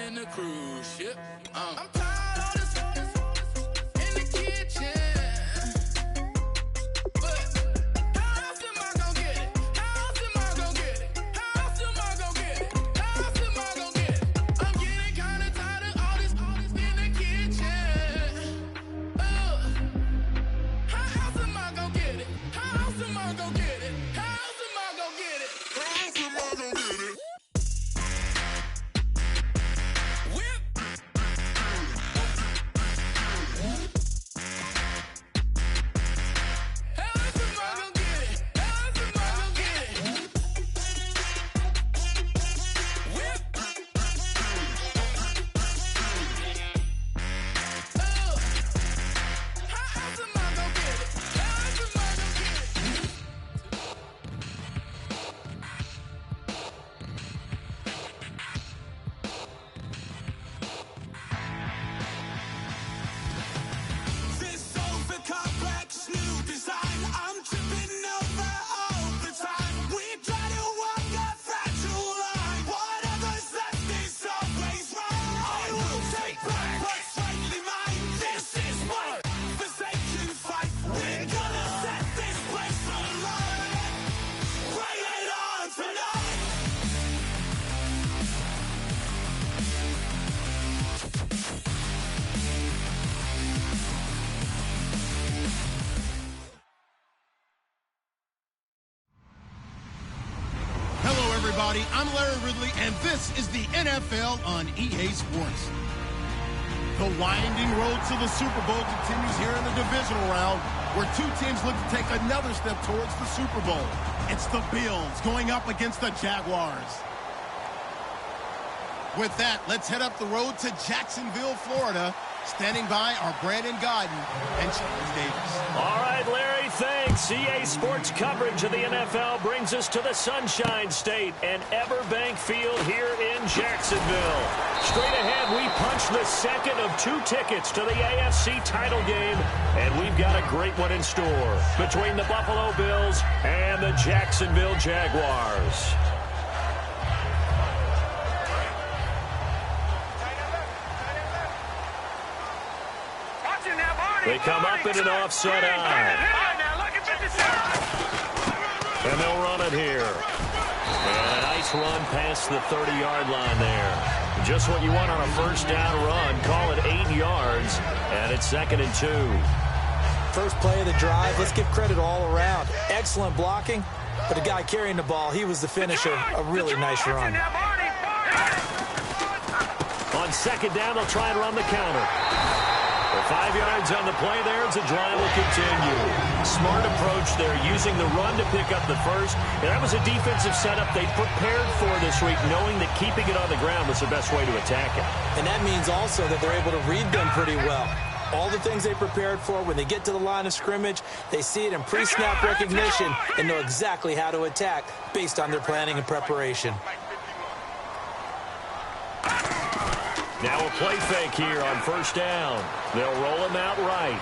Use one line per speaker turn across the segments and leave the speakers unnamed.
in the cruise ship. I'm tired of this in the kitchen. But how else am I gonna get it? How else am I gonna get it? How else am I gonna get it? How else am I gonna get it? I'm getting kinda tired of all this in the kitchen. How else am I gonna get it? How else am I gonna get it? How else am I gonna get it? How else am I gonna get it? Whip. How else am I gonna get it? How else am I gonna get it? Whip. How else am I gonna get it? How else am I gonna get it?
This over complex new design. I'm tripping over all the time. We try to walk a fragile line. Whatever's left is always right. I will take back what's rightly mine. This is my forsaken fight. We're gonna set this place alight. Bring it on tonight.
Hello, everybody. I'm Larry Ridley, and this is the NFL on EA Sports. The winding road to the Super Bowl continues here in the divisional round, where two teams look to take another step towards the Super Bowl. It's the Bills going up against the Jaguars. With that, let's head up the road to Jacksonville, Florida. Standing by are Brandon Godden and Charles Davis.
All right, Larry, thanks. EA Sports coverage of the NFL brings us to the Sunshine State and Everbank Field here in Jacksonville. Straight ahead, we punch the second of two tickets to the AFC title game, and we've got a great one in store between the Buffalo Bills and the Jacksonville Jaguars. They come up in an offset eye. And they'll run it here. And a nice run past the 30-yard line there. Just what you want on a first down run. Call it 8 yards. And it's 2nd and 2.
First play of the drive, let's give credit all around. Excellent blocking, but the guy carrying the ball, he was the finisher. A really nice run.
On 2nd down, they'll try and run the counter. 5 yards on the play there as the drive will continue. Smart approach there, using the run to pick up the first. And that was a defensive setup they prepared for this week, knowing that keeping it on the ground was the best way to attack it.
And that means also that they're able to read them pretty well. All the things they prepared for, when they get to the line of scrimmage, they see it in pre-snap recognition and know exactly how to attack based on their planning and preparation.
Now a play fake here on first down. They'll roll him out right.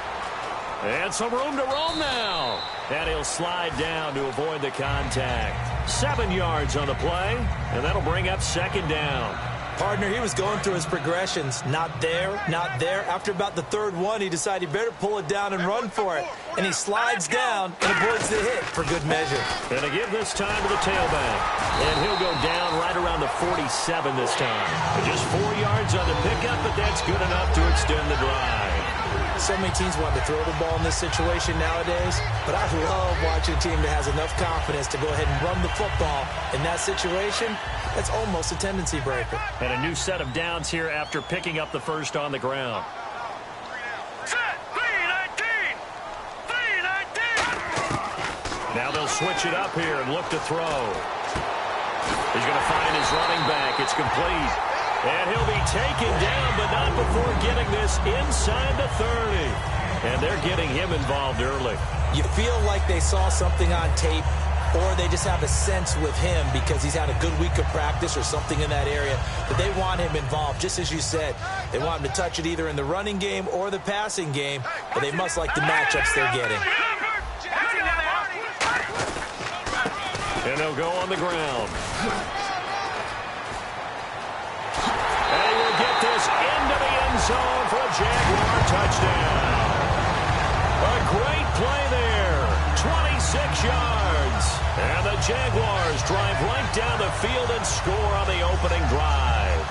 And some room to roam now. And he'll slide down to avoid the contact. 7 yards on the play, and that'll bring up 2nd down.
Partner, he was going through his progressions. Not there, not there. After about the 3rd one, he decided he better pull it down and run for it. And he slides down and avoids the hit for good measure.
And to give this time to the tailback. And he'll go down right around the 47 this time. Just 4 yards on the pickup, but that's good enough to extend the drive.
So many teams want to throw the ball in this situation nowadays, but I love watching a team that has enough confidence to go ahead and run the football. In that situation, that's almost a tendency breaker.
And a new set of downs here after picking up the first on the ground. Now they'll switch it up here and look to throw. He's going to find his running back. It's complete. And he'll be taken down, but not before getting this inside the 30. And they're getting him involved early.
You feel like they saw something on tape, or they just have a sense with him because he's had a good week of practice or something in that area, but they want him involved, just as you said. They want him to touch it either in the running game or the passing game, but they must like the matchups they're getting.
And they'll go on the ground. And he will end zone for a Jaguar touchdown. A great play there. 26 yards. And the Jaguars drive right down the field and score on the opening drive.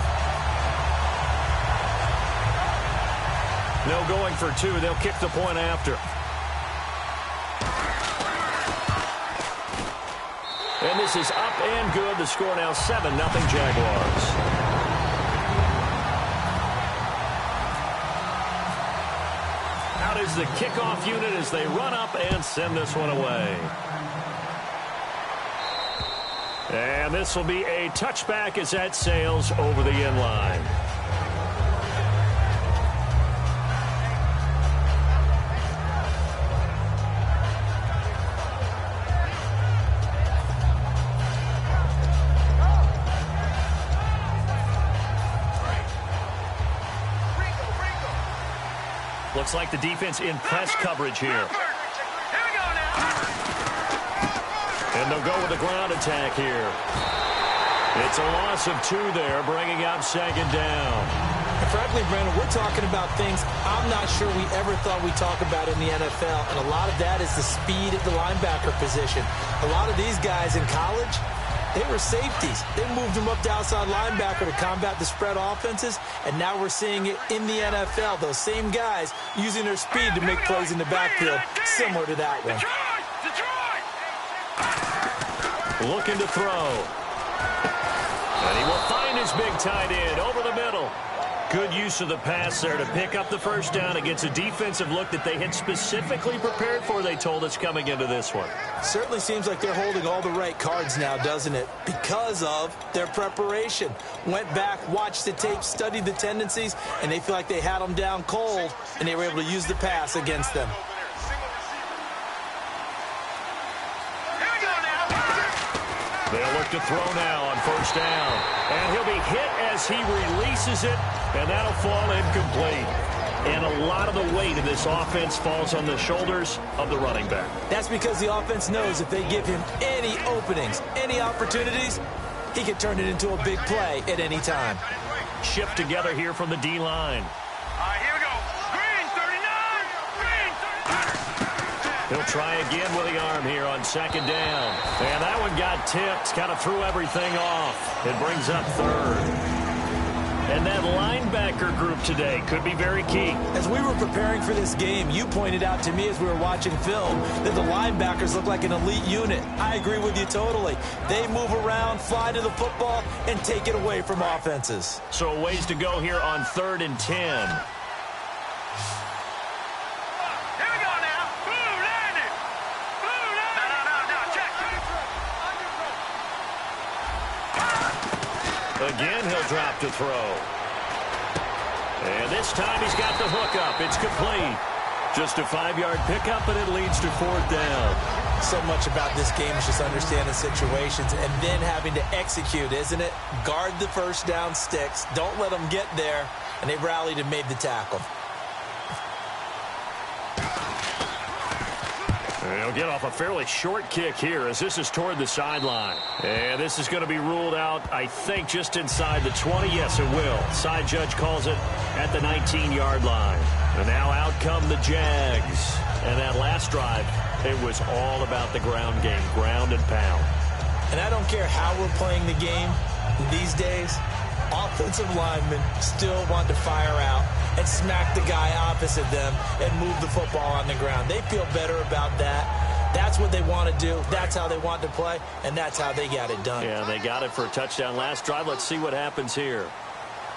No going for two. They'll kick the point after. And this is up and good. The score now 7-0 Jaguars. Out is the kickoff unit as they run up and send this one away. And this will be a touchback as that sails over the end line. Looks like the defense in press coverage here. And they'll go with the ground attack here. It's a loss of 2 there, bringing up second down.
And frankly, Brandon, we're talking about things I'm not sure we ever thought we'd talk about in the NFL. And a lot of that is the speed at the linebacker position. A lot of these guys in college, they were safeties. They moved them up to outside linebacker to combat the spread offenses, and now we're seeing it in the NFL. Those same guys using their speed to make plays in the backfield, similar to that one.
Looking to throw. And he will find his big tight end over the middle. Good use of the pass there to pick up the first down against a defensive look that they had specifically prepared for, they told us, coming into this one.
Certainly seems like they're holding all the right cards now, doesn't it? Because of their preparation. Went back, watched the tape, studied the tendencies, and they feel like they had them down cold, and they were able to use the pass against them.
They'll look to throw now on first down. And he'll be hit as he releases it, and that'll fall incomplete. And a lot of the weight of this offense falls on the shoulders of the running back.
That's because the offense knows if they give him any openings, any opportunities, he can turn it into a big play at any time.
Shift together here from the D-line.
Here we go. Green, 39. Green, 39.
He'll try again with the arm here on second down. And that one got tipped, kind of threw everything off. It brings up third. And that linebacker group today could be very key.
As we were preparing for this game, you pointed out to me as we were watching film that the linebackers look like an elite unit. I agree with you totally. They move around, fly to the football, and take it away from offenses.
So a ways to go here on 3rd and 10.
Here we go now. Blue landed. Blue landed. No, check.
Again, he'll drop to throw. And this time he's got the hook up. It's complete. Just a 5-yard pickup, and it leads to 4th down.
So much about this game is just understanding situations and then having to execute, isn't it? Guard the first down sticks. Don't let them get there. And they rallied and made the tackle.
He'll get off a fairly short kick here as this is toward the sideline. And this is going to be ruled out, I think, just inside the 20. Yes, it will. Side judge calls it at the 19-yard line. And now out come the Jags. And that last drive, it was all about the ground game, ground and pound.
And I don't care how we're playing the game these days, offensive linemen still want to fire out and smack the guy opposite them and move the football on the ground. They feel better about that. That's what they want to do. That's how they want to play, and that's how they got it done.
Yeah, they got it for a touchdown last drive. Let's see what happens here.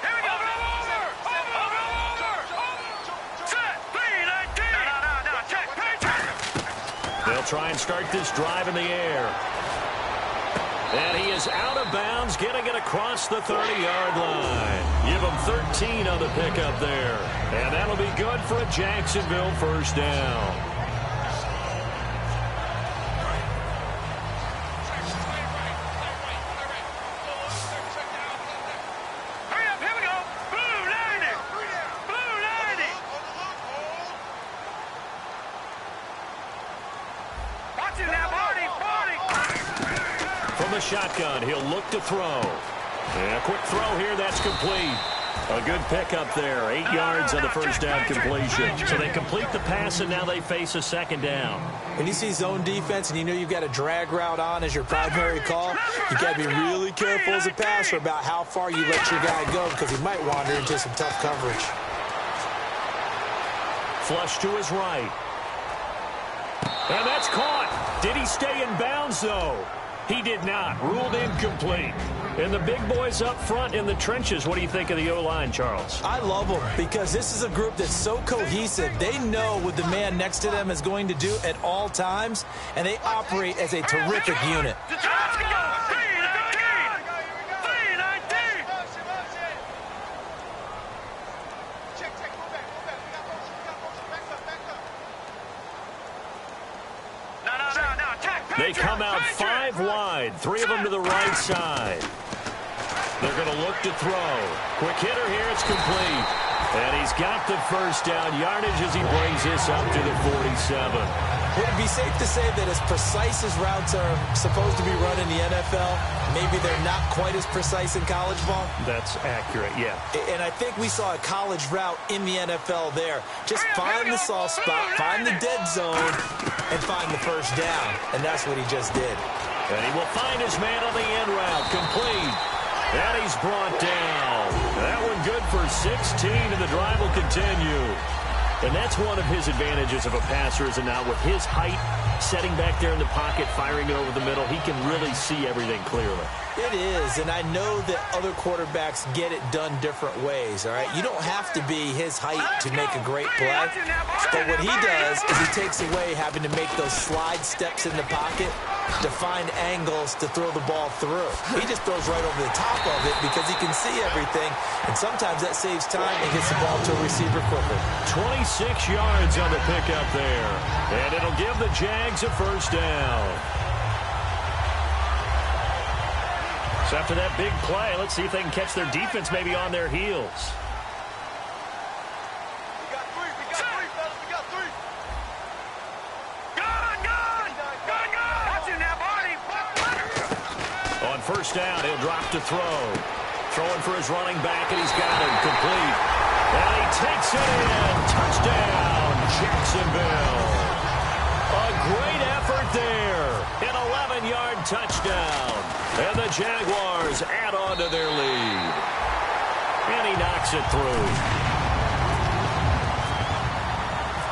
Here we go. Over. Set. Clean. No. Check.
They'll try and start this drive in the air. And he is out of bounds, getting it across the 30-yard line. Give him 13 on the pickup there. And that'll be good for a Jacksonville first down.
Hurry up. Here we go. Blue landed. Blue landed. Watch it now, Barney.
From the shotgun, he'll look to throw. And a quick throw here, that's complete. A good pickup there. 8 yards on the first down completion. So they complete the pass, and now they face a second down.
When you see zone defense and you know you've got a drag route on as your primary call, you've got to be really careful as a passer about how far you let your guy go because he might wander into some tough coverage.
Flush to his right. And that's caught. Did he stay in bounds, though? He did not. Ruled incomplete. And the big boys up front in the trenches, what do you think of the O-line, Charles?
I love them because this is a group that's so cohesive. They know what the man next to them is going to do at all times, and they operate as a terrific unit.
They come out 5 wide, 3 of them to the right side. They're going to look to throw. Quick hitter here, it's complete. And he's got the first down yardage as he brings this up to the 47.
Would it be safe to say that as precise as routes are supposed to be run in the NFL, maybe they're not quite as precise in college ball?
That's accurate, yeah.
And I think we saw a college route in the NFL there. Just find the soft spot, find the dead zone, and find the first down. And that's what he just did.
And he will find his man on the end route. Complete. And he's brought down. That one good for 16, and the drive will continue. And that's one of his advantages of a passer, is now with his height, setting back there in the pocket, firing it over the middle, he can really see everything clearly.
It is, and I know that other quarterbacks get it done different ways, all right? You don't have to be his height to make a great play, but what he does is he takes away having to make those slide steps in the pocket to find angles to throw the ball through. He just throws right over the top of it because he can see everything, and sometimes that saves time and gets the ball to a receiver quicker.
26 yards on the pickup there, and it'll give the Jags a first down. So after that big play, let's see if they can catch their defense maybe on their heels.
We got three, fellas, we got three. Gun! Watch it now, Barney.
On first down, he'll drop to throw. Throwing for his running back, and he's got him complete. And he takes it in. Touchdown, Jacksonville. A great effort there. An 11-yard touchdown. And the Jaguars add on to their lead. And he knocks it through.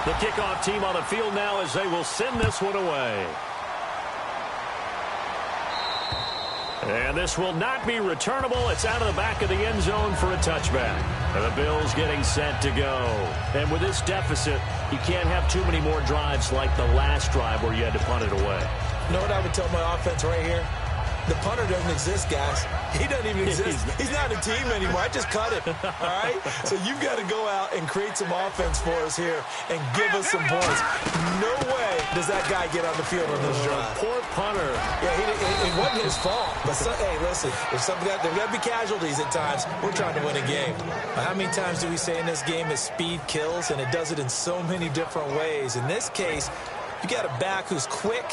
The kickoff team on the field now as they will send this one away. And this will not be returnable. It's out of the back of the end zone for a touchback. And the Bills getting set to go. And with this deficit, you can't have too many more drives like the last drive where you had to punt it away.
You know what I would tell my offense right here? The punter doesn't exist, guys. He doesn't even exist. He's not a team anymore. I just cut him, all right? So you've got to go out and create some offense for us here and give us some points. No way does that guy get on the field on this drive.
Poor punter.
Yeah, it wasn't his fault. But, hey, listen, if there's got to be casualties at times. We're trying to win a game. How many times do we say in this game that speed kills? And it does it in so many different ways. In this case, you got a back who's quick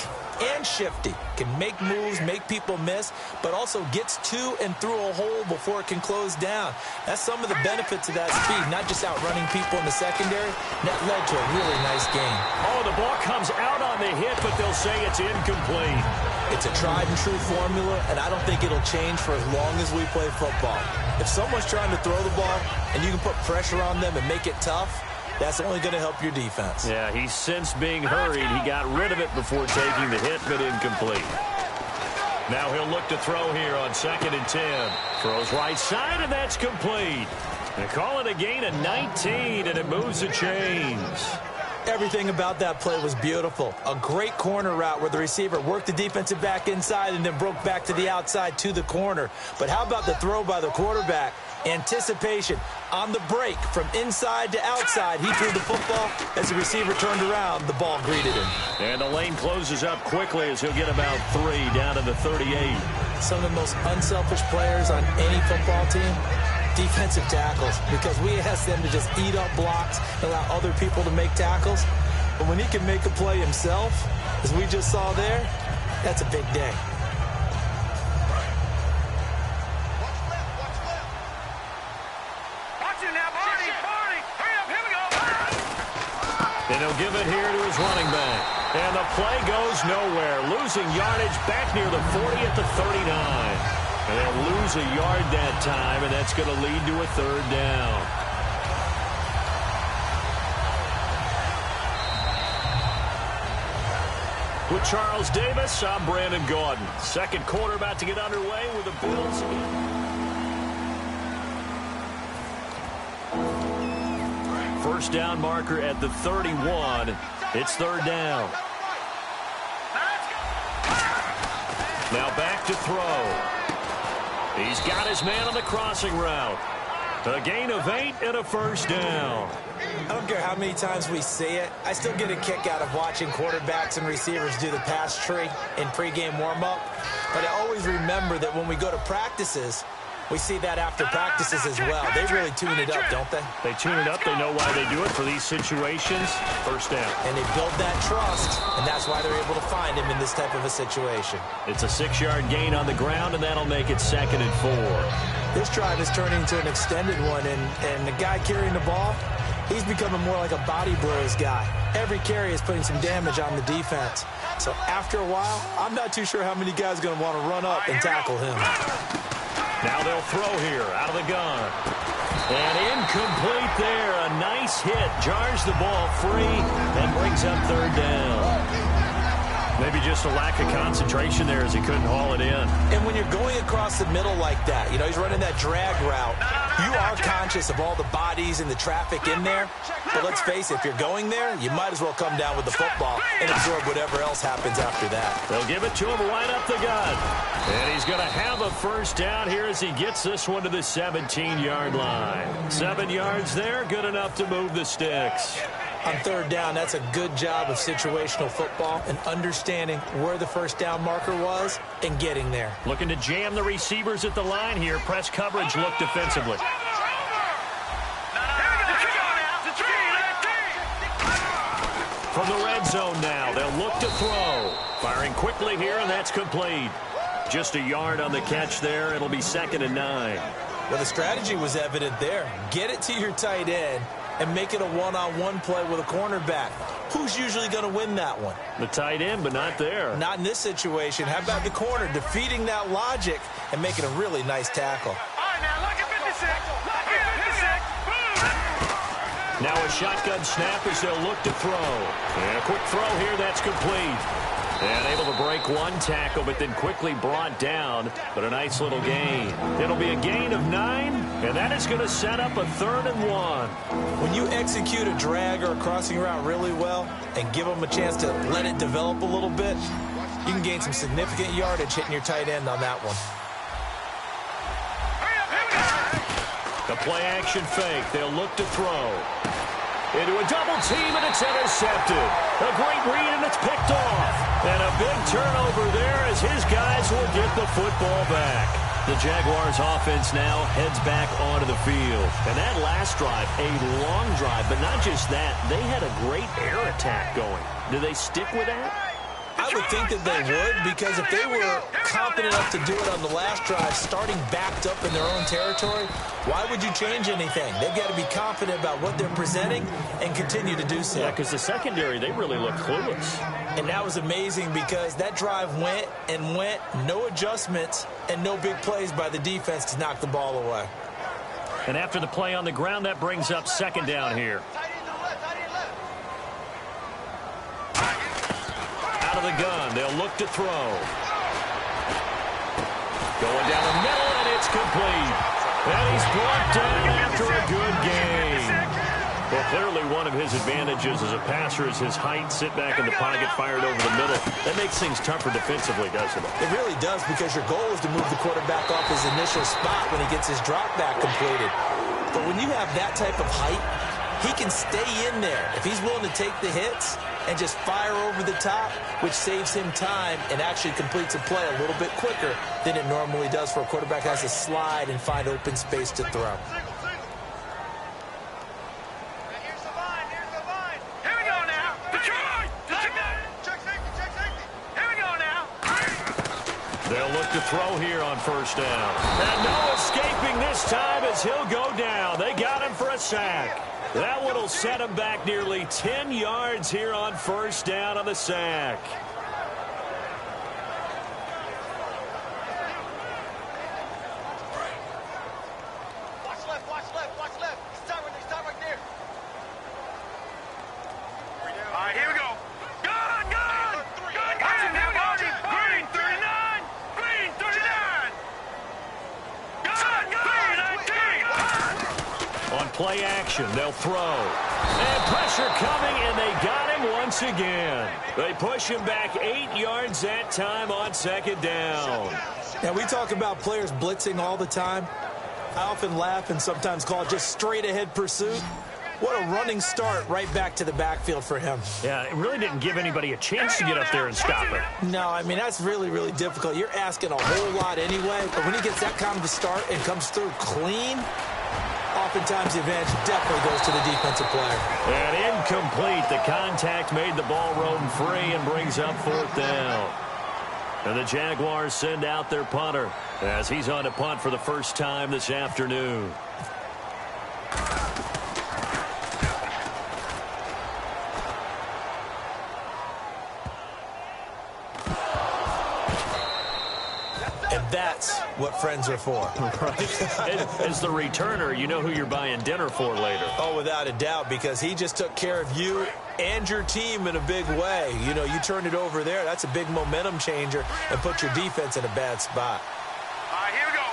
and shifty, can make moves, make people miss, but also gets to and through a hole before it can close down. That's some of the benefits of that speed, not just outrunning people in the secondary. That led to a really nice game.
Oh, the ball comes out on the hit, but they'll say it's incomplete.
It's a tried and true formula, and I don't think it'll change for as long as we play football. If someone's trying to throw the ball and you can put pressure on them and make it tough, that's only going to help your defense.
Yeah, he's since being hurried. He got rid of it before taking the hit, but incomplete. Now he'll look to throw here on 2nd and 10. Throws right side, and that's complete. They call it a gain of 19, and it moves the chains.
Everything about that play was beautiful. A great corner route where the receiver worked the defensive back inside and then broke back to the outside to the corner. But how about the throw by the quarterback? Anticipation on the break from inside to outside. He threw the football. As the receiver turned around, the ball greeted him.
And the lane closes up quickly as he'll get about 3 down to the 38.
Some of the most unselfish players on any football team, defensive tackles, because we ask them to just eat up blocks, allow other people to make tackles. But when he can make a play himself, as we just saw there, that's a big day.
And he'll give it here to his running back. And the play goes nowhere. Losing yardage back near the 40 at the 39. And they'll lose a yard that time, and that's going to lead to a third down. With Charles Davis, I'm Brandon Gaudin. Second quarter about to get underway with the Bills. First down marker at the 31. It's third down. Now back to throw. He's got his man on the crossing route. A gain of 8 and a first down.
I don't care how many times we see it. I still get a kick out of watching quarterbacks and receivers do the pass tree in pregame warm-up. But I always remember that when we go to practices, we see that after practices as well. They really tune it up, don't they?
They tune it up. They know why they do it for these situations. First down.
And they build that trust, and that's why they're able to find him in this type of a situation.
It's a 6-yard gain on the ground, and that'll make it 2nd and 4.
This drive is turning into an extended one, and the guy carrying the ball, he's becoming more like a body blows guy. Every carry is putting some damage on the defense. So after a while, I'm not too sure how many guys are going to want to run up and tackle him.
Now they'll throw here out of the gun. And incomplete there. A nice hit. Jars the ball free and brings up third down. Maybe just a lack of concentration there as he couldn't haul it in.
And when you're going across the middle like that, you know, he's running that drag route, you are conscious of all the bodies and the traffic in there. But let's face it, if you're going there, you might as well come down with the football and absorb whatever else happens after that.
They'll give it to him right up the gut. And he's going to have a first down here as he gets this one to the 17-yard line. 7 yards there, good enough to move the sticks.
On third down, that's a good job of situational football and understanding where the first down marker was and getting there.
Looking to jam the receivers at the line here. Press coverage look defensively. From the red zone now, they'll look to throw. Firing quickly here, and that's complete. Just a yard on the catch there. It'll be 2nd and 9.
Well, the strategy was evident there. Get it to your tight end and make it a one-on-one play with a cornerback. Who's usually going to win that one?
The tight end, but not there.
Not in this situation. How about the corner defeating that logic and making a really nice tackle?
Now a shotgun snap as they'll look to throw. And a quick throw here, that's complete. And able to break one tackle, but then quickly brought down. But a nice little gain. It'll be a gain of 9, and that is going to set up a 3rd and 1.
When you execute a drag or a crossing route really well and give them a chance to let it develop a little bit, you can gain some significant yardage hitting your tight end on that one.
The play-action fake. They'll look to throw. Into a double team, and it's intercepted. A great read, and it's picked off. And a big turnover there as his guys will get the football back. The Jaguars offense now heads back onto the field. And that last drive, a long drive, but not just that. They had a great air attack going. Do they stick with that?
I would think that they would, because if they were confident enough to do it on the last drive, starting backed up in their own territory, why would you change anything? They've got to be confident about what they're presenting and continue to do so.
Yeah, because the secondary, they really look clueless.
And that was amazing because that drive went and went, no adjustments, and no big plays by the defense to knock the ball away.
And after the play on the ground, that brings up 2nd down here. Out of the gun, they'll look to throw. Going down the middle, and it's complete. And he's brought down after a good game. Well, clearly one of his advantages as a passer is his height. Sit back in the pocket, fired over the middle. That makes things tougher defensively, doesn't it?
It really does, because your goal is to move the quarterback off his initial spot when he gets his drop back completed. But when you have that type of height, he can stay in there. If he's willing to take the hits and just fire over the top, which saves him time and actually completes a play a little bit quicker than it normally does for a quarterback that has to slide and find open space to throw.
They'll look to throw here on first down. And no escaping this time as he'll go down. They got him for a sack. That one will set him back nearly 10 yards here on first down on the sack. Play action, they'll throw. And pressure coming, and they got him once again. They push him back 8 yards that time on second down.
Now, we talk about players blitzing all the time. I often laugh and sometimes call it just straight-ahead pursuit. What a running start right back to the backfield for him.
Yeah, it really didn't give anybody a chance to get up there and stop it.
No, I mean, that's really, really difficult. You're asking a whole lot anyway, but when he gets that kind of a start and comes through clean, oftentimes the advantage definitely goes to the defensive player.
And incomplete. The contact made the ball roam free and brings up fourth down. And the Jaguars send out their punter as he's on to punt for the first time this afternoon.
And that's what friends are for.
Right. As the returner, you know who you're buying dinner for later.
Oh, without a doubt, because he just took care of you and your team in a big way. You know, you turned it over there. That's a big momentum changer and put your defense in a bad spot.
All right, here we go.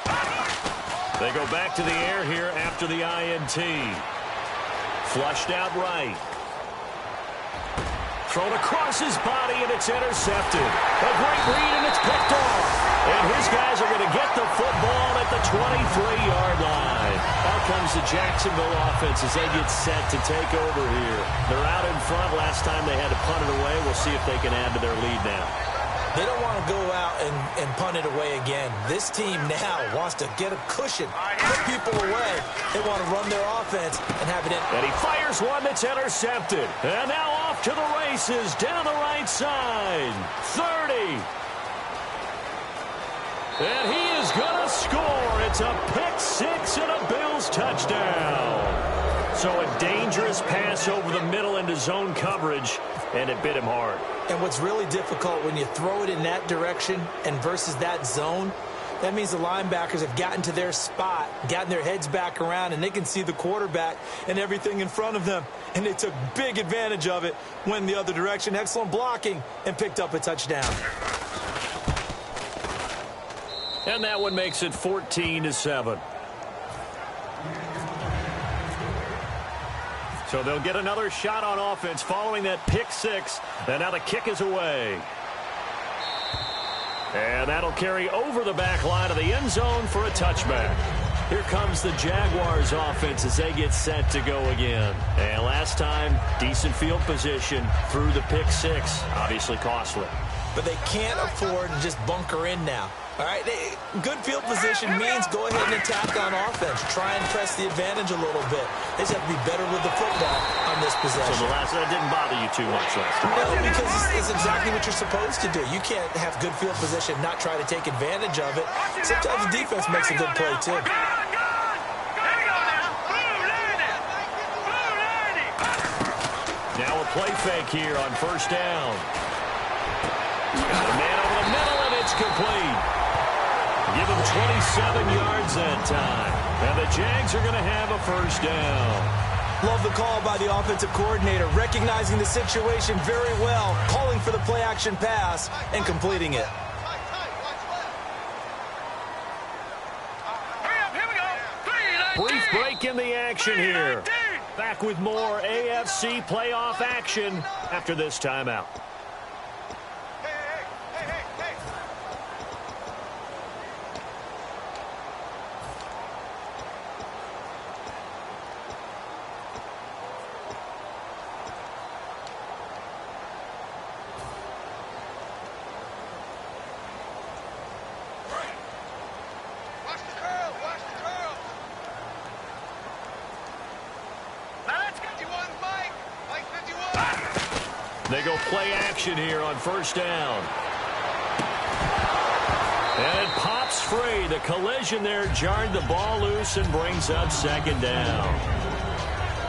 They go back to the air here after the INT. Flushed out right. Thrown across his body, and it's intercepted. A great read, and it's picked off. And his guys are going to get the football at the 23-yard line. Out comes the Jacksonville offense as they get set to take over here. They're out in front. Last time they had to punt it away. We'll see if they can add to their lead now.
They don't want to go out and punt it away again. This team now wants to get a cushion, put people away. They want to run their offense and have it in.
And he fires one that's intercepted. And now off to the races down the right side. 30. And he is going to score. It's a pick six and a Bills touchdown. So a dangerous pass over the middle into zone coverage, and it bit him hard.
And what's really difficult when you throw it in that direction and versus that zone, that means the linebackers have gotten to their spot, gotten their heads back around, and they can see the quarterback and everything in front of them. And they took big advantage of it, went the other direction, excellent blocking, and picked up a touchdown.
And that one makes it 14-7. So they'll get another shot on offense following that pick six. And now the kick is away. And that'll carry over the back line of the end zone for a touchback. Here comes the Jaguars offense as they get set to go again. And last time, decent field position through the pick six. Obviously costly.
But they can't afford to just bunker in now. All right, good field position means go ahead and attack on offense. Try and press the advantage a little bit. They just have to be better with the football on this possession.
So that didn't bother you too much last time?
No, because it's exactly what you're supposed to do. You can't have good field position, not try to take advantage of it. Sometimes the defense makes a good play, too.
Now a play fake here on first down. Got a man over the middle, and it's complete. Give him 27 yards that time. And the Jags are going to have a first down.
Love the call by the offensive coordinator, recognizing the situation very well, calling for the play-action pass, and completing it.
Brief break in the action here. Back with more AFC playoff action after this timeout. They go play action here on first down. And it pops free. The collision there jarred the ball loose and brings up second down.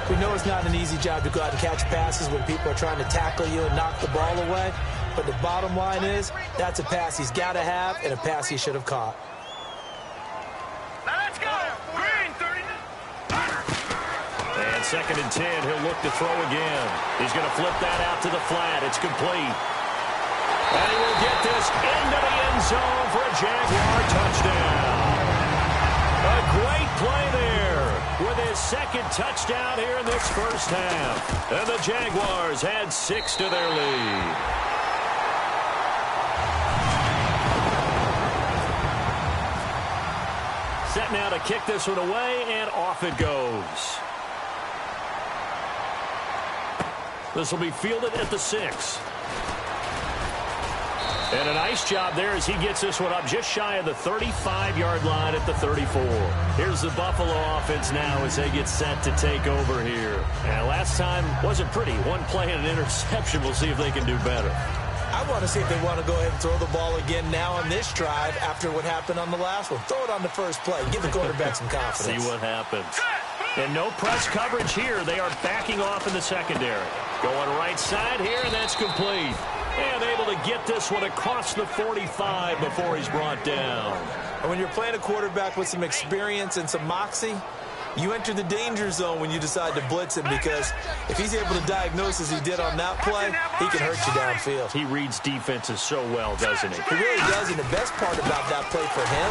We know it's not an easy job to go out and catch passes when people are trying to tackle you and knock the ball away. But the bottom line is, that's a pass he's got to have and a pass he should have caught.
Now let's go. Green, 39.
And 2nd and 10, he'll look to throw again. He's going to flip that out to the flat. It's complete. And he will get this into the end zone for a Jaguar touchdown. A great play there with his 2nd touchdown here in this first half. And the Jaguars add 6 to their lead. Set now to kick this one away, and off it goes. This will be fielded at the 6. And a nice job there as he gets this one up just shy of the 35-yard line at the 34. Here's the Buffalo offense now as they get set to take over here. And last time wasn't pretty. One play and an interception. We'll see if they can do better.
I want to see if they want to go ahead and throw the ball again now on this drive after what happened on the last one. Throw it on the first play. Give the quarterback some confidence.
See what happens. And no press coverage here. They are backing off in the secondary. Going right side here, and that's complete. And able to get this one across the 45 before he's brought down.
And when you're playing a quarterback with some experience and some moxie, you enter the danger zone when you decide to blitz him, because if he's able to diagnose as he did on that play, he can hurt you downfield.
He reads defenses so well, doesn't he?
He really does, and the best part about that play for him,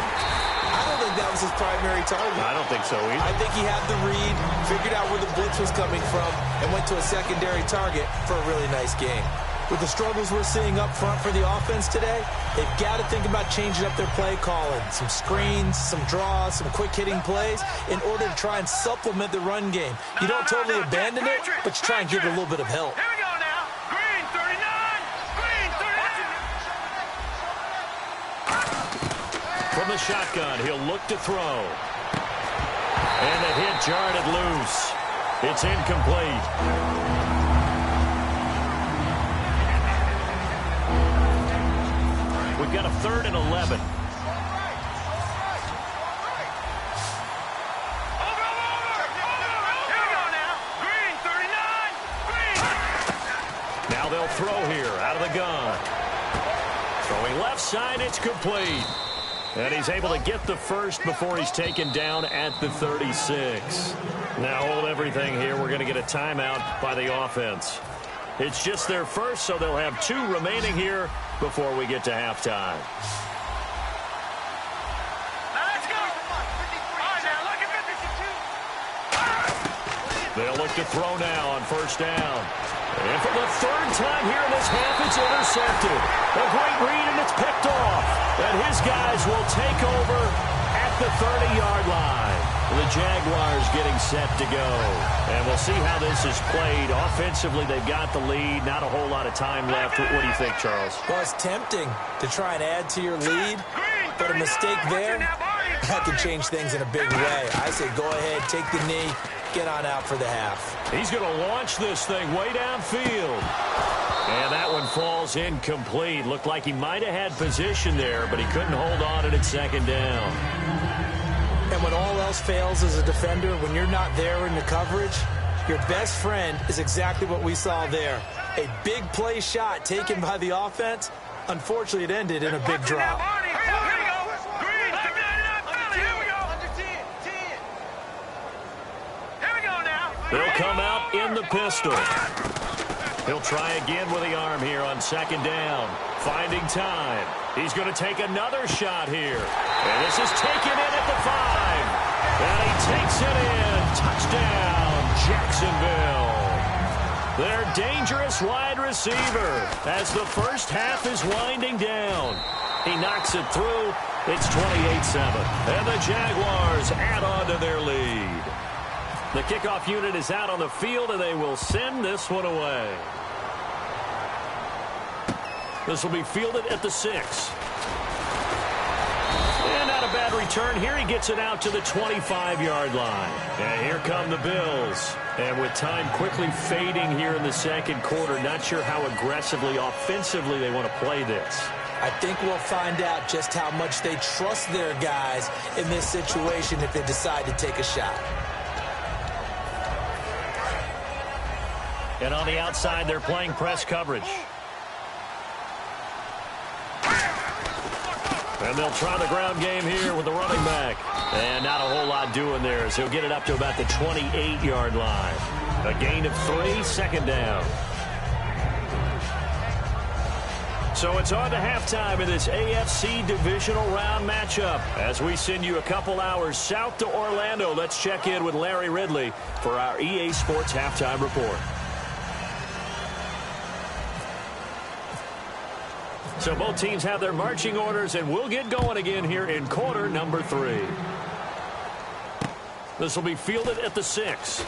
I don't think that was his primary target.
I don't think so either.
I think he had the read, figured out where the blitz was coming from, and went to a secondary target for a really nice game. With the struggles we're seeing up front for the offense today, they've got to think about changing up their play calling. Some screens, some draws, some quick-hitting plays in order to try and supplement the run game. You don't totally abandon it, but you try and give it a little bit of help.
Here we go now. Green, 39. Green, 39.
From the shotgun, he'll look to throw. And the hit jarred it loose. It's incomplete. We've got a 3rd and 11. Now they'll throw here out of the gun. Throwing left side, it's complete. And he's able to get the first before he's taken down at the 36. Now hold everything here. We're going to get a timeout by the offense. It's just their first, so they'll have 2 remaining here before we get to halftime.
Let's go. All right, now look at 52.
They'll look to throw now on first down. And for the 3rd time here in this half, it's intercepted. A great read, and it's picked off. And his guys will take over at the 30-yard line. The Jaguars getting set to go. And we'll see how this is played. Offensively, they've got the lead. Not a whole lot of time left. What do you think, Charles?
Well, it's tempting to try and add to your lead, but a mistake there, that can change things in a big way. I say go ahead, take the knee, get on out for the half. He's going to launch this thing way downfield.
And that one falls incomplete. Looked like he might have had position there, but he couldn't hold on at 2nd down.
And when all else fails as a defender, when you're not there in the coverage, your best friend is exactly what we saw there. A big play shot taken by the offense. Unfortunately, it ended in a big drop.
They'll come out in the pistol. He'll try again with the arm here on 2nd down. Finding time. He's going to take another shot here. And this is taken in at the 5. And he takes it in. Touchdown, Jacksonville. Their dangerous wide receiver as the first half is winding down. He knocks it through. It's 28-7. And the Jaguars add on to their lead. The kickoff unit is out on the field, and they will send this one away. This will be fielded at the 6. And not a bad return here. He gets it out to the 25-yard line. And here come the Bills. And with time quickly fading here in the 2nd quarter, not sure how aggressively, offensively they want to play this.
I think we'll find out just how much they trust their guys in this situation if they decide to take a shot.
And on the outside, they're playing press coverage. And they'll try the ground game here with the running back. And not a whole lot doing there as he'll get it up to about the 28-yard line. A gain of 3, second down. So it's on to halftime in this AFC divisional round matchup. As we send you a couple hours south to Orlando, let's check in with Larry Ridley for our EA Sports Halftime Report. So both teams have their marching orders, and we'll get going again here in quarter number 3. This will be fielded at the 6.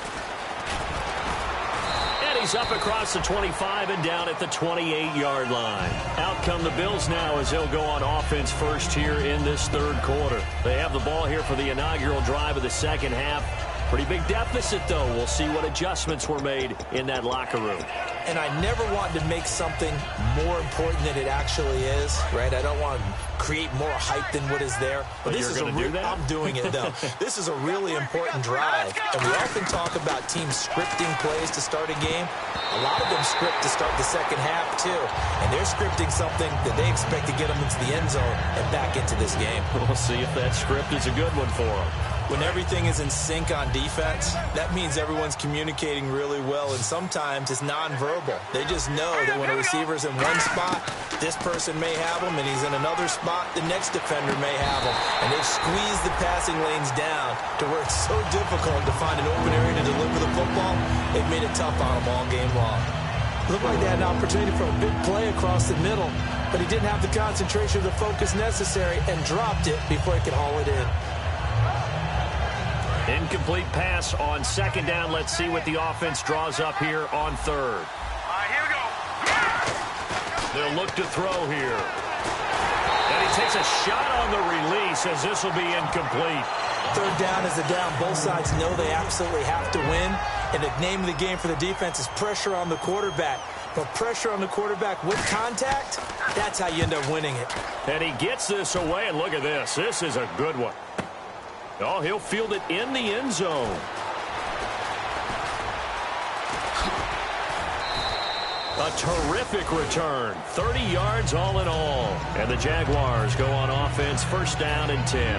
And he's up across the 25 and down at the 28-yard line. Out come the Bills now as they'll go on offense first here in this third quarter. They have the ball here for the inaugural drive of the second half. Pretty big deficit, though. We'll see what adjustments were made in that locker room.
And I never want to make something more important than it actually is, right? I don't want to create more hype than what is there.
But this is a do that?
I'm doing it, though. This is a really important drive. And we often talk about teams scripting plays to start a game. A lot of them script to start the second half, too. And they're scripting something that they expect to get them into the end zone and back into this game.
We'll see if that script is a good one for them.
When everything is in sync on defense, that means everyone's communicating really well, and sometimes it's nonverbal. They just know that when a receiver's in one spot, this person may have him, and he's in another spot, the next defender may have him. And they've squeezed the passing lanes down to where it's so difficult to find an open area to deliver the football. They've made it tough on them all game long. Looked like they had an opportunity for a big play across the middle, but he didn't have the concentration or the focus necessary and dropped it before he could haul it in.
Incomplete pass on second down. Let's see what the offense draws up here on third.
Here we go.
They'll look to throw here. And he takes a shot on the release as this will be incomplete.
Third down is a down. Both sides know they absolutely have to win. And the name of the game for the defense is pressure on the quarterback. But pressure on the quarterback with contact, that's how you end up winning it.
And he gets this away, and look at this. This is a good one. Oh, he'll field it in the end zone. A terrific return. 30 yards all in all. And the Jaguars go on offense, first down and 10.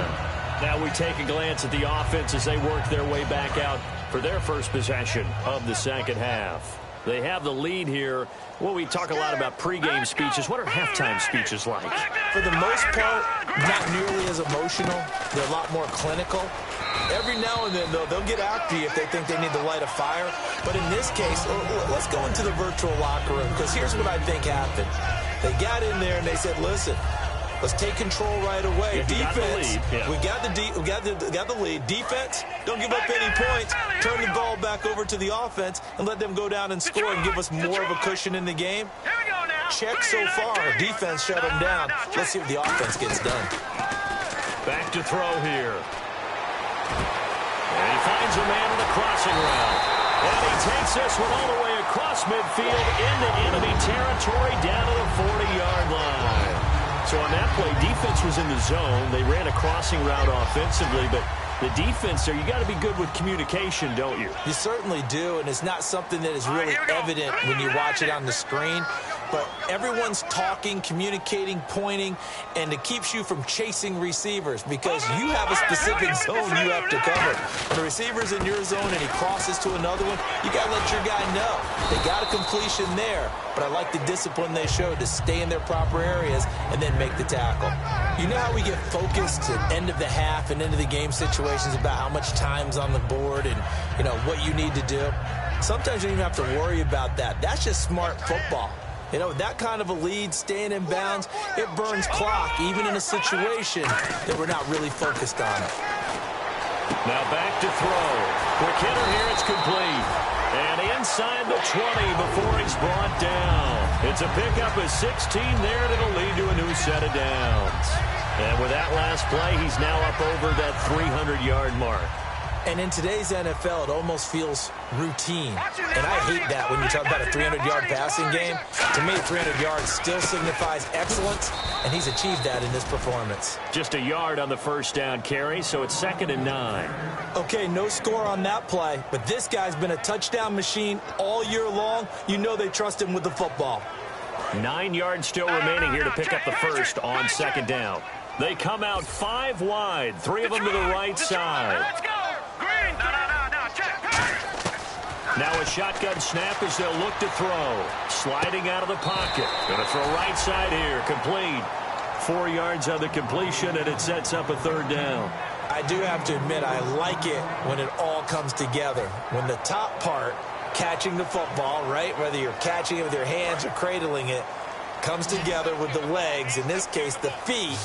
Now we take a glance at the offense as they work their way back out for their first possession of the second half. They have the lead here. Well, we talk a lot about pregame speeches. What are halftime speeches like?
For the most part, not nearly as emotional. They're a lot more clinical. Every now and then, though, they'll get after you if they think they need to light a fire. But in this case, let's go into the virtual locker room, because here's what I think happened. They got in there and they said, listen, let's take control right away. Defense, we got the lead. Defense, don't give up any points. Turn the ball back over to the offense and let them go down and score and give us more of a cushion in the game. Check so far. Defense shut them down. Let's see what the offense gets done.
Back to throw here. And he finds a man in the crossing route. And he takes this one all the way across midfield into enemy territory down to the 40-yard line. So on that play, defense was in the zone. They ran a crossing route offensively, but the defense there, you got to be good with communication, don't you?
You certainly do, and it's not something that is really evident when you watch it on the screen. But everyone's talking, communicating, pointing, and it keeps you from chasing receivers because you have a specific zone you have to cover. When the receiver's in your zone and he crosses to another one, you got to let your guy know. They got a completion there, but I like the discipline they showed to stay in their proper areas and then make the tackle. You know how we get focused at end of the half and into the game situations about how much time's on the board and, you know, what you need to do? Sometimes you don't even have to worry about that. That's just smart football. You know, that kind of a lead, staying in bounds, it burns clock, even in a situation that we're not really focused on it.
Now back to throw. Quick hitter here, it's complete. And inside the 20 before he's brought down. It's a pickup of 16 there that'll lead to a new set of downs. And with that last play, he's now up over that 300-yard mark.
And in today's NFL, it almost feels routine. And I hate that when you talk about a 300-yard passing game. To me, 300 yards still signifies excellence, and he's achieved that in this performance.
Just a yard on the first down carry, so it's 2nd and 9.
Okay, no score on that play, but this guy's been a touchdown machine all year long. You know they trust him with the football.
9 yards still remaining here to pick up the first on 2nd down. They come out 5 wide, 3 of them to the right side.
Let's go! Green! No, check!
Now a shotgun snap as they'll look to throw. Sliding out of the pocket. Going to throw right side here. Complete. 4 yards on the completion, and it sets up a 3rd down.
I do have to admit, I like it when it all comes together. When the top part, catching the football, right, whether you're catching it with your hands or cradling it, comes together with the legs, in this case the feet,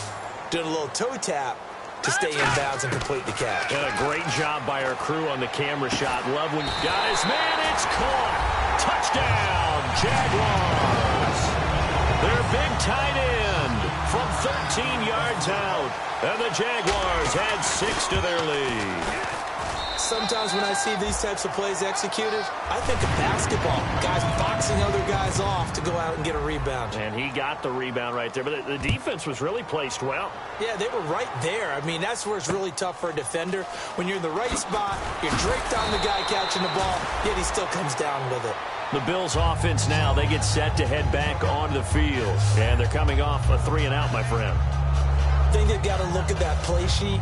doing a little toe tap to stay in bounds and complete the catch.
And a great job by our crew on the camera shot. Love when got his man. It's caught. Touchdown, Jaguars. Their big tight end from 13 yards out. And the Jaguars add 6 to their lead.
Sometimes when I see these types of plays executed, I think of basketball. Guys boxing other guys off to go out and get a rebound.
And he got the rebound right there. But the defense was really placed well.
Yeah, they were right there. I mean, that's where it's really tough for a defender. When you're in the right spot, you're draped on the guy catching the ball, yet he still comes down with it.
The Bills offense now, they get set to head back onto the field. And they're coming off a 3 and out, my friend.
I think they've got to look at that play sheet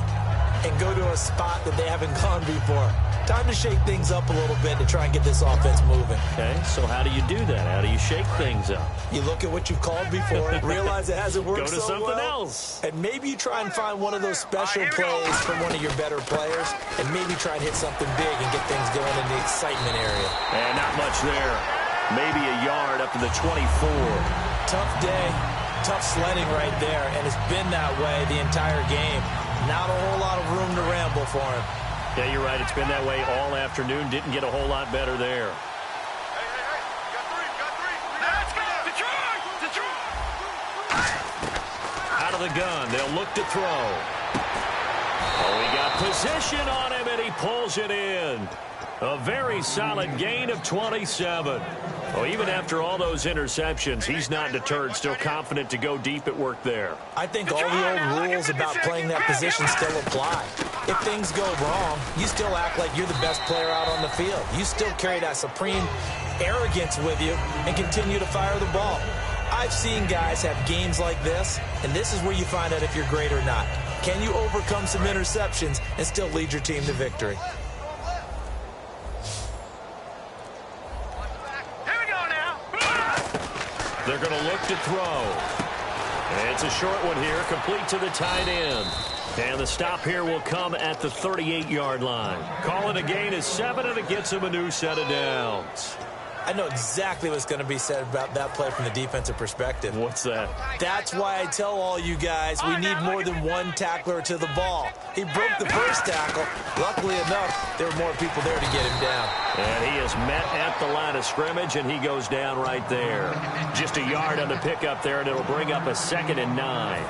and go to a spot that they haven't gone before. Time to shake things up a little bit to try and get this offense moving.
Okay, so how do you do that? How do you shake things up?
You look at what you've called before, realize it hasn't worked so well.
Go to something else.
And maybe you try and find one of those special plays from one of your better players, and maybe try and hit something big and get things going in the excitement area.
And not much there. Maybe a yard up to the 24.
Tough day, tough sledding right there, and it's been that way the entire game. Not a whole lot of room to ramble for him.
Yeah, you're right. It's been that way all afternoon. Didn't get a whole lot better there.
Hey, got three. Let's go! Detroit!
Out of the gun. They'll look to throw. Oh, he got position on him, and he pulls it in. A very solid gain of 27. Oh, even after all those interceptions, he's not deterred, still confident to go deep at work there.
I think all the old rules about playing that position still apply. If things go wrong, you still act like you're the best player out on the field. You still carry that supreme arrogance with you and continue to fire the ball. I've seen guys have games like this, and this is where you find out if you're great or not. Can you overcome some interceptions and still lead your team to victory?
They're going to look to throw. And it's a short one here, complete to the tight end. And the stop here will come at the 38-yard line. Calling a gain is 7, and it gets him a new set of downs.
I know exactly what's going to be said about that play from the defensive perspective.
What's that?
That's why I tell all you guys we need more than one tackler to the ball. He broke the first tackle. Luckily enough, there were more people there to get him down.
And he is met at the line of scrimmage, and he goes down right there. Just a yard on the pickup there, and it'll bring up a 2nd and 9.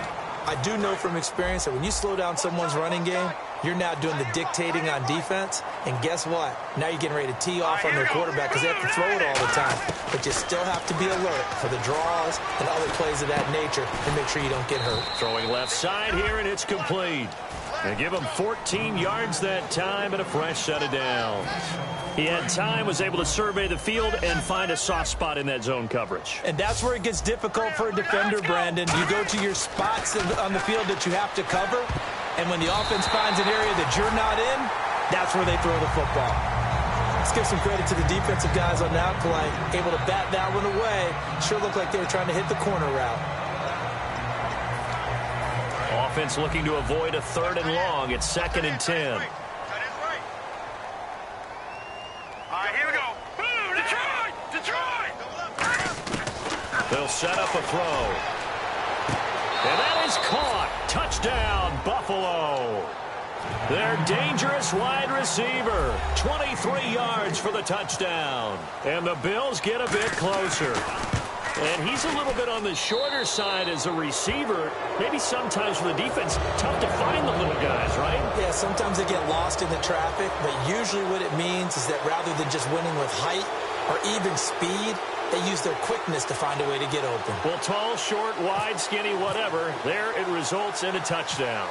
I do know from experience that when you slow down someone's running game, you're now doing the dictating on defense. And guess what? Now you're getting ready to tee off on their quarterback because they have to throw it all the time. But you still have to be alert for the draws and other plays of that nature and make sure you don't get hurt.
Throwing left side here, and it's complete. They give him 14 yards that time and a fresh set of downs. He had time, was able to survey the field and find a soft spot in that zone coverage.
And that's where it gets difficult for a defender, Brandon. You go to your spots on the field that you have to cover, and when the offense finds an area that you're not in, that's where they throw the football. Let's give some credit to the defensive guys on that play. Able to bat that one away. Sure looked like they were trying to hit the corner route.
Offense looking to avoid a 3rd and long. It's 2nd and 10.
Here we go. Boom, Detroit!
They'll set up a throw. And that is caught. Touchdown, Buffalo. Their dangerous wide receiver. 23 yards for the touchdown. And the Bills get a bit closer. And he's a little bit on the shorter side as a receiver. Maybe sometimes for the defense, tough to find the little guys, right?
Yeah, sometimes they get lost in the traffic, but usually what it means is that rather than just winning with height or even speed, they use their quickness to find a way to get open.
Well, tall, short, wide, skinny, whatever, there it results in a touchdown.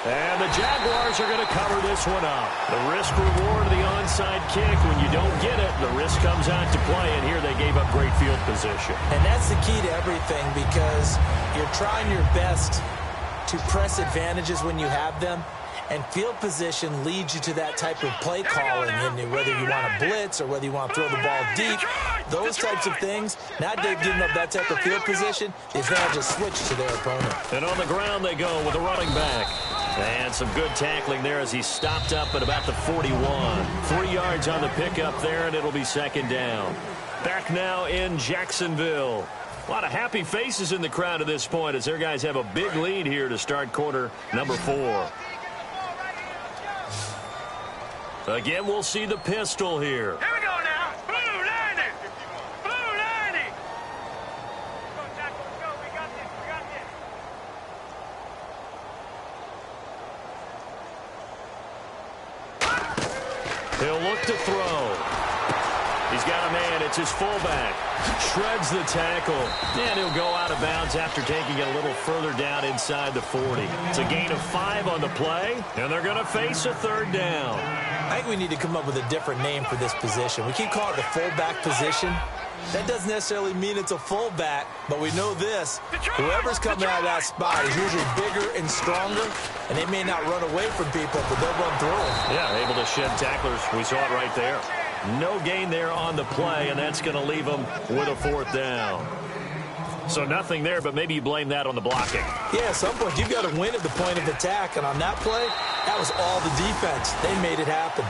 And the Jaguars are going to cover this one up. The risk-reward of the onside kick, when you don't get it, the risk comes out to play, and here they gave up great field position.
And that's the key to everything, because you're trying your best to press advantages when you have them, and field position leads you to that type of play calling, and whether you want to blitz or whether you want to throw the ball deep, those types of things. Now they've given up that type of field position, the advantage is switched to their opponent.
And on the ground they go with a running back. And some good tackling there as he stopped up at about the 41. 3 yards on the pickup there, and it'll be second down. Back now in Jacksonville. A lot of happy faces in the crowd at this point as their guys have a big lead here to start quarter number 4. Again, we'll see the pistol here.
Here we go now. Blue 90. Blue 90. Let's go. We got this. We got this.
He'll look to throw. He's got a man. It's his fullback. Shreds the tackle. And he'll go out of bounds after taking it a little further down inside the 40. It's a gain of 5 on the play, and they're going to face a third down.
I think we need to come up with a different name for this position. We keep calling it the fullback position. That doesn't necessarily mean it's a fullback, but we know this. Whoever's coming out of that spot is usually bigger and stronger, and they may not run away from people, but they'll run through them.
Yeah, able to shed tacklers. We saw it right there. No gain there on the play, and that's going to leave them with a fourth down. So nothing there, but maybe you blame that on the blocking.
Yeah, at some point you've got to win at the point of attack, and on that play, that was all the defense. They made it happen.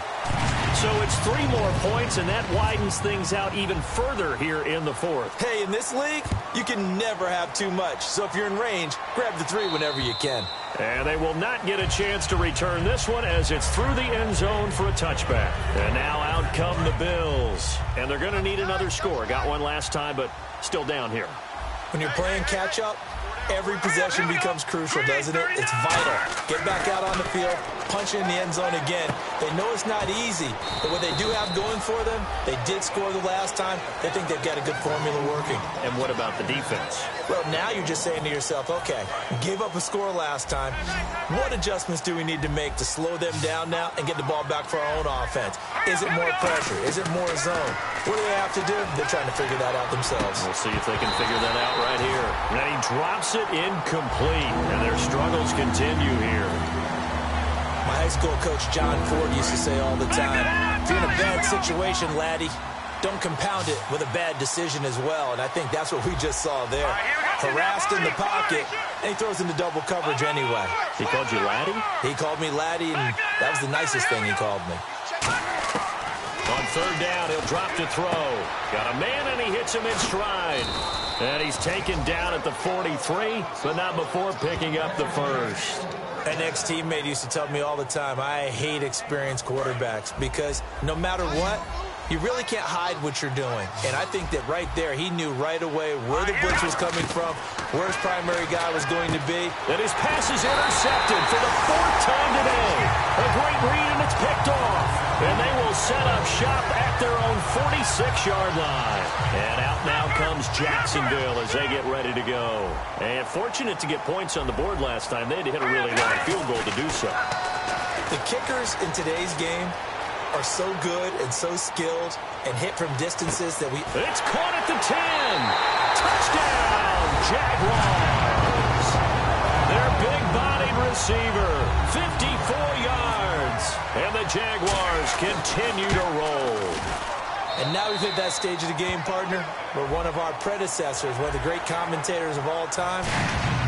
So it's 3 more points, and that widens things out even further here in the fourth.
Hey, in this league, you can never have too much. So if you're in range, grab the 3 whenever you can.
And they will not get a chance to return this one as it's through the end zone for a touchback. And now out come the Bills. And they're going to need another score. Got one last time, but still down here.
When you're playing catch-up, every possession becomes crucial, doesn't it? It's vital. Get back out on the field, punch in the end zone again. They know it's not easy, but what they do have going for them, they did score the last time. They think they've got a good formula working.
And what about the defense?
Well, now you're just saying to yourself, okay, gave up a score last time. What adjustments do we need to make to slow them down now and get the ball back for our own offense? Is it more pressure? Is it more zone? What do they have to do? They're trying to figure that out themselves.
We'll see if they can figure that out right here. And he drops it incomplete, and their struggles continue here.
My high school coach, John Ford, used to say all the time, if you're in a bad situation, laddie, don't compound it with a bad decision as well. And I think that's what we just saw there. Harassed in the pocket, and he throws into double coverage anyway.
He called you laddie?
He called me laddie, and that was the nicest thing he called me.
On third down, he'll drop to throw. Got a man, and he hits him in stride. And he's taken down at the 43, but not before picking up the first.
An ex-teammate used to tell me all the time, I hate experienced quarterbacks because no matter what, you really can't hide what you're doing. And I think that right there, he knew right away where the blitz was coming from, where his primary guy was going to be.
And his pass is intercepted for the 4th time today. A great read, and it's picked off. And they will set up shop at their own 46-yard line. And out now comes Jacksonville as they get ready to go. And fortunate to get points on the board last time. They had to hit a really long field goal to do so.
The kickers in today's game are so good and so skilled and hit from distances that we...
It's caught at the 10. Touchdown, Jaguars. Their big-bodied receiver, 54 yards. And the Jaguars continue to roll.
And now we've hit that stage of the game, partner, where one of our predecessors, one of the great commentators of all time,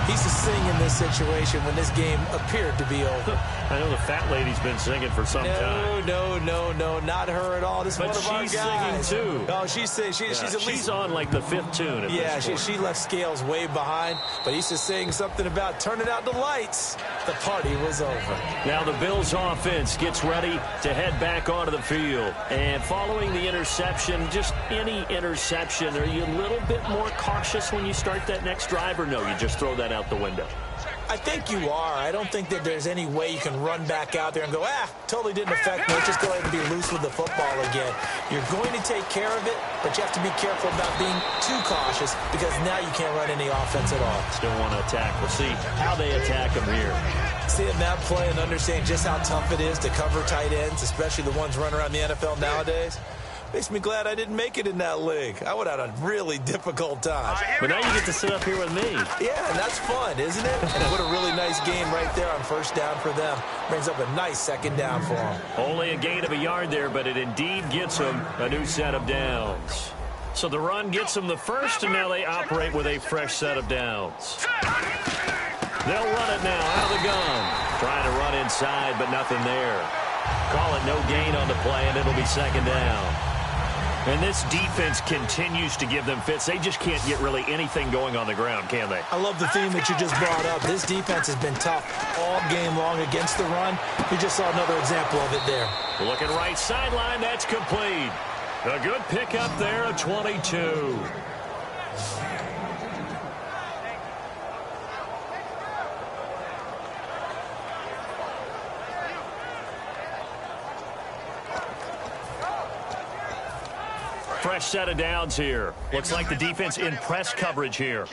He's to sing in this situation when this game appeared to be over.
I know the fat lady's been singing for some time.
No, not her at all. This is
But
one of our
she's
guys.
singing, too.
Oh, she's singing. She's at least...
She's on like the 5th tune at
Yeah,
this point.
she left Scales way behind, but he's just saying something about turning out the lights. The party was over.
Now the Bills offense gets ready to head back onto the field. And following the interception, just any interception, are you a little bit more cautious when you start that next drive, or no, you just throw that out the window?
I think you are. I don't think that there's any way you can run back out there and go, totally didn't affect me. Let's just go ahead and be loose with the football again. You're going to take care of it, but you have to be careful about being too cautious because now you can't run any offense at all.
Still want to attack. We'll see how they attack them here.
Seeing that play and understanding just how tough it is to cover tight ends, especially the ones running around the NFL nowadays, makes me glad I didn't make it in that league. I would have had a really difficult time.
But now you get to sit up here with me.
Yeah, and that's fun, isn't it? And what a really nice game right there on first down for them. Brings up a nice second down for them.
Only a gain of a yard there, but it indeed gets them a new set of downs. So the run gets them the first, and now they operate with a fresh set of downs. They'll run it now out of the gun. Trying to run inside, but nothing there. Call it no gain on the play, and it'll be second down. And this defense continues to give them fits. They just can't get really anything going on the ground, can they?
I love the theme that you just brought up. This defense has been tough all game long against the run. We just saw another example of it there.
Looking right sideline, that's complete. A good pickup there, a 22. Fresh set of downs here. Looks like the defense in press coverage here.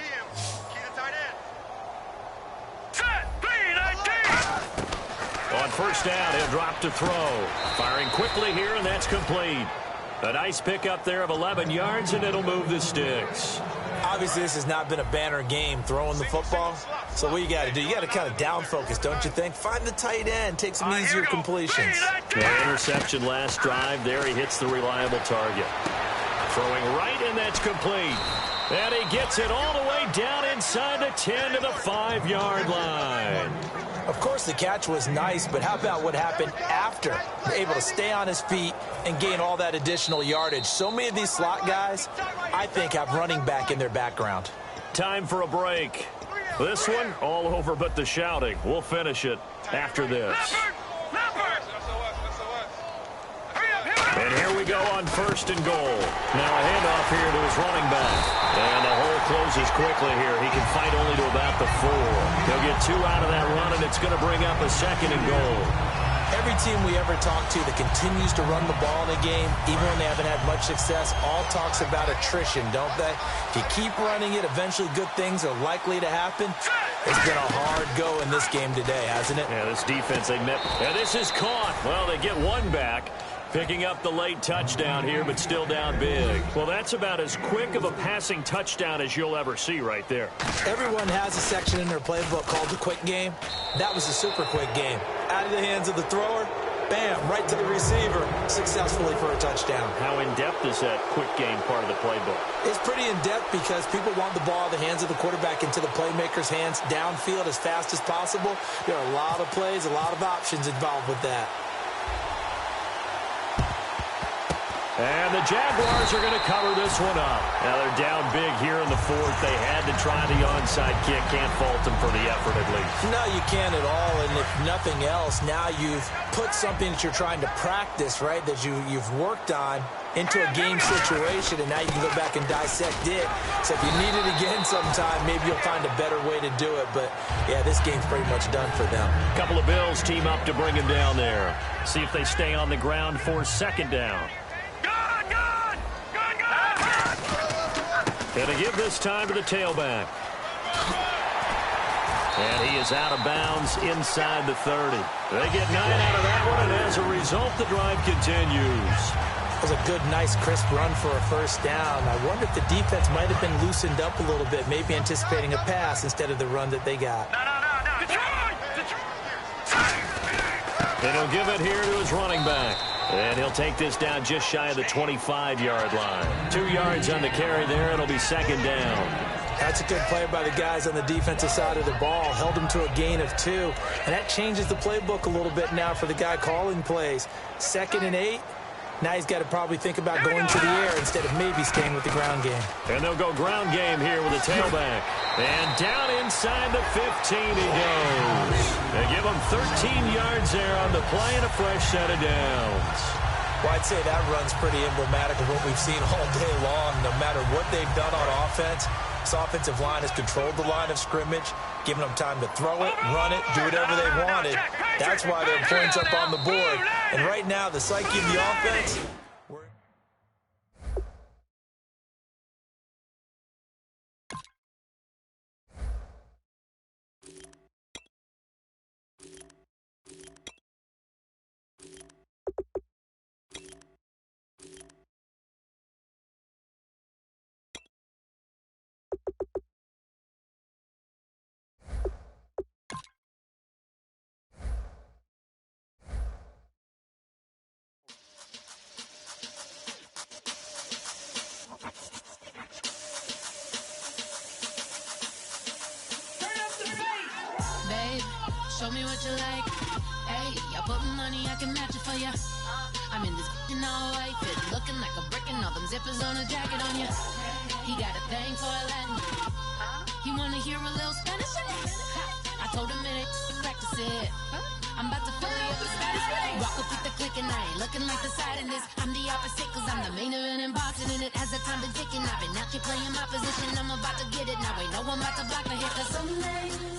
On first down, he'll drop to throw. Firing quickly here, and that's complete. A nice pickup there of 11 yards, and it'll move the sticks.
Obviously, this has not been a banner game throwing the football. So what you got to do, you got to kind of down focus, don't you think? Find the tight end, take some easier completions.
Interception last drive. There he hits the reliable target. Throwing right, and that's complete. And he gets it all the way down inside the 10 to the 5-yard line.
Of course, the catch was nice, but how about what happened after? Able to stay on his feet and gain all that additional yardage. So many of these slot guys, I think, have running back in their background.
Time for a break. This one, all over but the shouting. We'll finish it after this. And here we go on first and goal. Now a handoff here to his running back. And the hole closes quickly here. He can fight only to about the 4. He'll get 2 out of that run, and it's going to bring up a second and goal.
Every team we ever talk to that continues to run the ball in a game, even when they haven't had much success, all talks about attrition, don't they? If you keep running it, eventually good things are likely to happen. It's been a hard go in this game today, hasn't it?
Yeah, this defense, they met. And this is caught. Well, they get one back. Picking up the late touchdown here, but still down big. Well, that's about as quick of a passing touchdown as you'll ever see right there.
Everyone has a section in their playbook called the quick game. That was a super quick game. Out of the hands of the thrower, bam, right to the receiver, successfully for a touchdown.
How in-depth is that quick game part of the playbook?
It's pretty in-depth because people want the ball out of the hands of the quarterback into the playmaker's hands downfield as fast as possible. There are a lot of plays, a lot of options involved with that.
And the Jaguars are going to cover this one up. Now they're down big here in the 4th. They had to try the onside kick. Can't fault them for the effort at least.
No, you can't at all. And if nothing else, now you've put something that you're trying to practice, right, that you've worked on into a game situation, and now you can go back and dissect it. So if you need it again sometime, maybe you'll find a better way to do it. But, yeah, this game's pretty much done for them.
A couple of Bills team up to bring him down there. See if they stay on the ground for second down. And to give this time to the tailback. And he is out of bounds inside the 30. They get 9 out of that one, and as a result, the drive continues.
That was a good, nice, crisp run for a first down. I wonder if the defense might have been loosened up a little bit, maybe anticipating a pass instead of the run that they got.
And he'll give it here to his running back. And he'll take this down just shy of the 25-yard line. 2 yards on the carry there. It'll be second down.
That's a good play by the guys on the defensive side of the ball. Held them to a gain of 2. And that changes the playbook a little bit now for the guy calling plays. 2nd and 8. Now he's got to probably think about going to the air instead of maybe staying with the ground game.
And they'll go ground game here with a tailback. And down inside the 15 he goes. They give him 13 yards there on the play and a fresh set of downs.
Well, I'd say that run's pretty emblematic of what we've seen all day long. No matter what they've done on offense, this offensive line has controlled the line of scrimmage, giving them time to throw it, run it, do whatever they wanted. That's why their points up on the board. And right now, the psyche of the offense...
Show me what you like. Hey, I put money, I can match it for ya. I'm in this all white fit, looking like a brick and all them zippers on a jacket on ya. He got a thing for a Latin. He wanna hear a little Spanish? I told him it ain't practice it. I'm about to fill you up with status. Walk up with the click and I ain't looking like the side in this. I'm the opposite cause I'm the main event in boxing and it has a time been ticking. I've been out here playing my position, I'm about to get it. Now ain't no one about to block me here cause someday